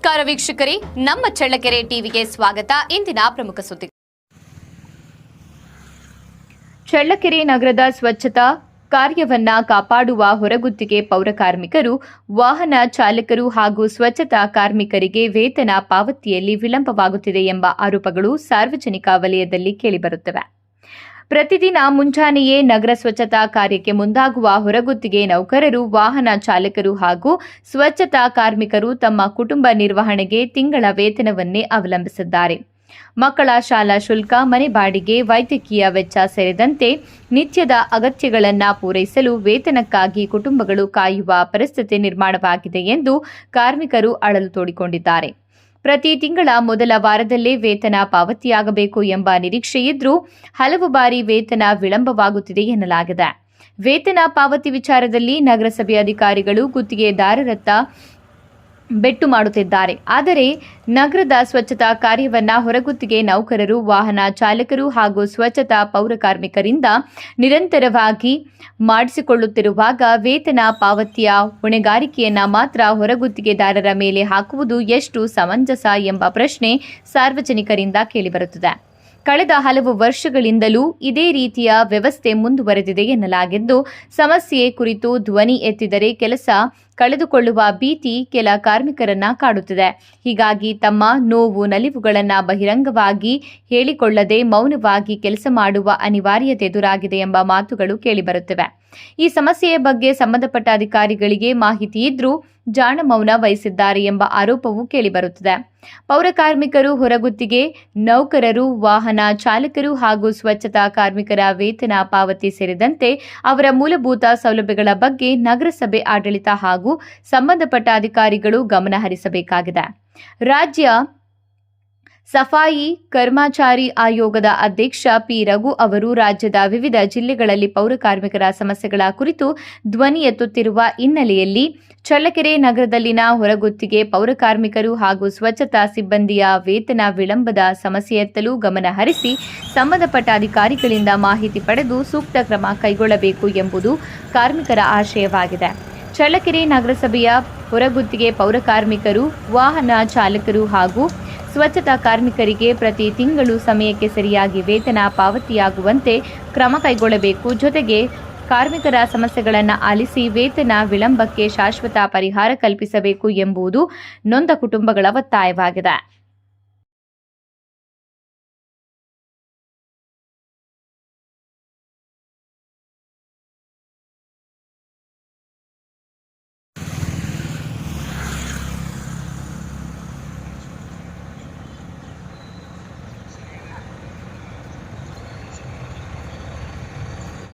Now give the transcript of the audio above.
ನಮಸ್ಕಾರ ವೀಕ್ಷಕರೇ, ನಮ್ಮ ಚಳ್ಳಕೆರೆ ಟಿವಿಗೆ ಸ್ವಾಗತ. ಇಂದಿನ ಪ್ರಮುಖ ಸುದ್ದಿ. ಚಳ್ಳಕೆರೆ ನಗರದ ಸ್ವಚ್ಛತಾ ಕಾರ್ಯವನ್ನ ಕಾಪಾಡುವ ಹೊರಗುತ್ತಿಗೆ ಪೌರಕಾರ್ಮಿಕರು, ವಾಹನ ಚಾಲಕರು ಹಾಗೂ ಸ್ವಚ್ಛತಾ ಕಾರ್ಮಿಕರಿಗೆ ವೇತನ ಪಾವತಿಯಲ್ಲಿ ವಿಳಂಬವಾಗುತ್ತಿದೆ ಎಂಬ ಆರೋಪಗಳು ಸಾರ್ವಜನಿಕ ವಲಯದಲ್ಲಿ ಕೇಳಿಬರುತ್ತವೆ. ಪ್ರತಿದಿನ ಮುಂಜಾನೆಯೇ ನಗರ ಸ್ವಚ್ಛತಾ ಕಾರ್ಯಕ್ಕೆ ಮುಂದಾಗುವ ಹೊರಗುತ್ತಿಗೆ ನೌಕರರು, ವಾಹನ ಚಾಲಕರು ಹಾಗೂ ಸ್ವಚ್ಛತಾ ಕಾರ್ಮಿಕರು ತಮ್ಮ ಕುಟುಂಬ ನಿರ್ವಹಣೆಗೆ ತಿಂಗಳ ವೇತನವನ್ನೇ ಅವಲಂಬಿಸಿದ್ದಾರೆ. ಮಕ್ಕಳ ಶಾಲಾ ಶುಲ್ಕ, ಮನೆ ಬಾಡಿಗೆ, ವೈದ್ಯಕೀಯ ವೆಚ್ಚ ಸೇರಿದಂತೆ ನಿತ್ಯದ ಅಗತ್ಯಗಳನ್ನು ಪೂರೈಸಲು ವೇತನಕ್ಕಾಗಿ ಕುಟುಂಬಗಳು ಕಾಯುವ ಪರಿಸ್ಥಿತಿ ನಿರ್ಮಾಣವಾಗಿದೆ ಎಂದು ಕಾರ್ಮಿಕರು ಅಳಲು ತೋಡಿಕೊಂಡಿದ್ದಾರೆ. ಪ್ರತಿ ತಿಂಗಳ ಮೊದಲ ವಾರದಲ್ಲೇ ವೇತನ ಪಾವತಿಯಾಗಬೇಕು ಎಂಬ ನಿರೀಕ್ಷೆಯಿದ್ರೂ ಹಲವು ಬಾರಿ ವೇತನ ವಿಳಂಬವಾಗುತ್ತಿದೆ ಎನ್ನಲಾಗಿದೆ. ವೇತನ ಪಾವತಿ ವಿಚಾರದಲ್ಲಿ ನಗರಸಭೆ ಅಧಿಕಾರಿಗಳು ಗುತ್ತಿಗೆದಾರರತ್ತ ಬೆಟ್ಟು ಮಾಡುತ್ತಿದ್ದಾರೆ. ಆದರೆ ನಗರದ ಸ್ವಚ್ಛತಾ ಕಾರ್ಯವನ್ನ ಹೊರಗುತ್ತಿಗೆ ನೌಕರರು, ವಾಹನ ಚಾಲಕರು ಹಾಗೂ ಸ್ವಚ್ಛತಾ ಪೌರಕಾರ್ಮಿಕರಿಂದ ನಿರಂತರವಾಗಿ ಮಾಡಿಸಿಕೊಳ್ಳುತ್ತಿರುವಾಗ ವೇತನ ಪಾವತಿಯ ಹೊಣೆಗಾರಿಕೆಯನ್ನ ಮಾತ್ರ ಹೊರಗುತ್ತಿಗೆದಾರರ ಮೇಲೆ ಹಾಕುವುದು ಎಷ್ಟು ಸಮಂಜಸ ಎಂಬ ಪ್ರಶ್ನೆ ಸಾರ್ವಜನಿಕರಿಂದ ಕೇಳಿಬರುತ್ತಿದೆ. ಕಳೆದ ಹಲವು ವರ್ಷಗಳಿಂದಲೂ ಇದೇ ರೀತಿಯ ವ್ಯವಸ್ಥೆ ಮುಂದುವರೆದಿದೆ ಎನ್ನಲಾಗಿದ್ದು, ಸಮಸ್ಯೆ ಕುರಿತು ಧ್ವನಿ ಎತ್ತಿದರೆ ಕೆಲಸ ಕಳೆದುಕೊಳ್ಳುವ ಭೀತಿ ಕೆಲ ಕಾರ್ಮಿಕರನ್ನ ಕಾಡುತ್ತಿದೆ. ಹೀಗಾಗಿ ತಮ್ಮ ನೋವು ನಲಿವುಗಳನ್ನು ಬಹಿರಂಗವಾಗಿ ಹೇಳಿಕೊಳ್ಳದೆ ಮೌನವಾಗಿ ಕೆಲಸ ಮಾಡುವ ಅನಿವಾರ್ಯತೆ ಎದುರಾಗಿದೆ ಎಂಬ ಮಾತುಗಳು ಕೇಳಿಬರುತ್ತಿವೆ. ಈ ಸಮಸ್ಯೆಯ ಬಗ್ಗೆ ಸಂಬಂಧಪಟ್ಟ ಅಧಿಕಾರಿಗಳಿಗೆ ಮಾಹಿತಿ ಇದ್ರೂ ಜಾಣ ಮೌನ ವಹಿಸಿದ್ದಾರೆ ಎಂಬ ಆರೋಪವೂ ಕೇಳಿಬರುತ್ತಿದೆ. ಪೌರಕಾರ್ಮಿಕರು, ಹೊರಗುತ್ತಿಗೆ ನೌಕರರು, ವಾಹನ ಚಾಲಕರು ಹಾಗೂ ಸ್ವಚ್ಛತಾ ಕಾರ್ಮಿಕರ ವೇತನ ಪಾವತಿ ಸೇರಿದಂತೆ ಅವರ ಮೂಲಭೂತ ಸೌಲಭ್ಯಗಳ ಬಗ್ಗೆ ನಗರಸಭೆ ಆಡಳಿತ ಹಾಗೂ ಸಂಬಂಧಪಟ್ಟ ಅಧಿಕಾರಿಗಳು ಗಮನ ಹರಿಸಬೇಕಾಗಿದೆ. ರಾಜ್ಯ ಸಫಾಯಿ ಕರ್ಮಚಾರಿ ಆಯೋಗದ ಅಧ್ಯಕ್ಷ ಪಿ. ರಘು ಅವರು ರಾಜ್ಯದ ವಿವಿಧ ಜಿಲ್ಲೆಗಳಲ್ಲಿ ಪೌರಕಾರ್ಮಿಕರ ಸಮಸ್ಯೆಗಳ ಕುರಿತು ಧ್ವನಿ ಎತ್ತುತ್ತಿರುವ ಹಿನ್ನೆಲೆಯಲ್ಲಿ ಚಳ್ಳಕೆರೆ ನಗರದಲ್ಲಿನ ಹೊರಗುತ್ತಿಗೆ ಪೌರಕಾರ್ಮಿಕರು ಹಾಗೂ ಸ್ವಚ್ಛತಾ ಸಿಬ್ಬಂದಿಯ ವೇತನ ವಿಳಂಬದ ಸಮಸ್ಯೆ ಎತ್ತಲು ಗಮನ ಹರಿಸಿ ಸಂಬಂಧಪಟ್ಟ ಅಧಿಕಾರಿಗಳಿಂದ ಮಾಹಿತಿ ಪಡೆದು ಸೂಕ್ತ ಕ್ರಮ ಕೈಗೊಳ್ಳಬೇಕು ಎಂಬುದು ಕಾರ್ಮಿಕರ ಆಶಯವಾಗಿದೆ. ಚಳ್ಳಕೆರೆ ನಗರಸಭೆಯ ಹೊರಗುತ್ತಿಗೆ ಪೌರಕಾರ್ಮಿಕರು, ವಾಹನ ಚಾಲಕರು ಹಾಗೂ ಸ್ವಚ್ಛತಾ ಕಾರ್ಮಿಕರಿಗೆ ಪ್ರತಿ ತಿಂಗಳು ಸಮಯಕ್ಕೆ ಸರಿಯಾಗಿ ವೇತನ ಪಾವತಿಯಾಗುವಂತೆ ಕ್ರಮ ಕೈಗೊಳ್ಳಬೇಕು. ಜೊತೆಗೆ ಕಾರ್ಮಿಕರ ಸಮಸ್ಯೆಗಳನ್ನು ಆಲಿಸಿ ವೇತನ ವಿಳಂಬಕ್ಕೆ ಶಾಶ್ವತ ಪರಿಹಾರ ಕಲ್ಪಿಸಬೇಕು ಎಂಬುದು ನೊಂದ ಕುಟುಂಬಗಳ ಒತ್ತಾಯವಾಗಿದೆ.